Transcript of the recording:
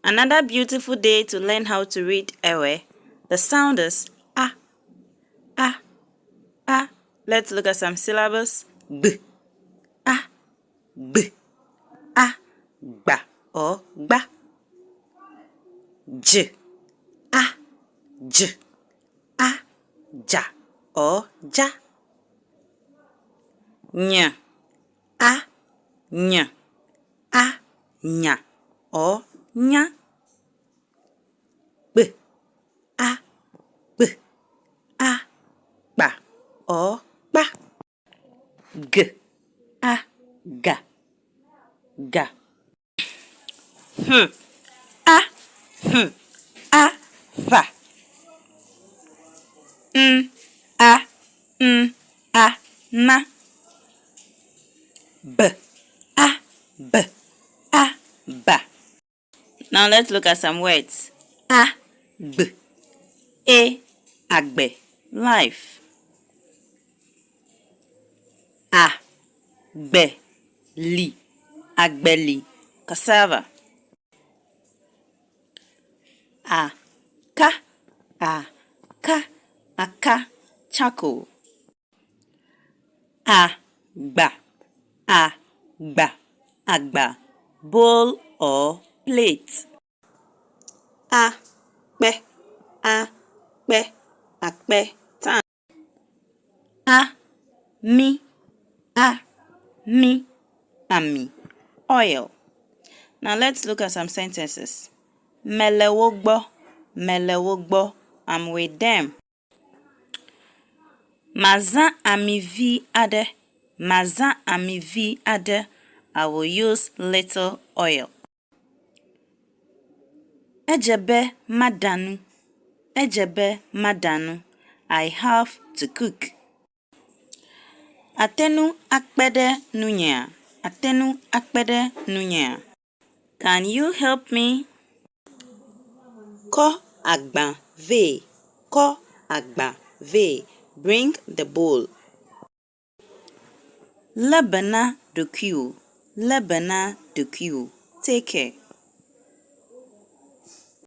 Another beautiful day to learn how to read Ewe. The sound is A, A, A. Let's look at some syllables. B, A, B, A, Ba or Ba. J, A, J, A, Ja or Ja. Nya, A, Nya, A, Nya or Nya. B, A, B, A, Ba or Ba. G, A, Ga, Ga. A, A, Fa. A, A, Na. B, A, B, A, Ba. Now let's look at some words. A, B, A, Agbe, life. A, B, Li, Agbeli, cassava. A, Ka, A, Ka, Aka, charcoal. A, Ba, A, Ba, Agba, bowl or plate. A, Be, A, Be, Akbe, tan. A, Mi, A, Mi, Ami, oil. Now let's look at some sentences. Melewogbo, melewogbo, I'm with them. Maza amivi ade, maza amivi ade, I will use little oil. Ejebe madanu, ejebe madanu, I have to cook. Atenu akpede nunya, atenu akpede nunya, can you help me? Ko agba ve, ko agba ve, bring the bowl. Lebana dukiu, lebana dukiu, take care.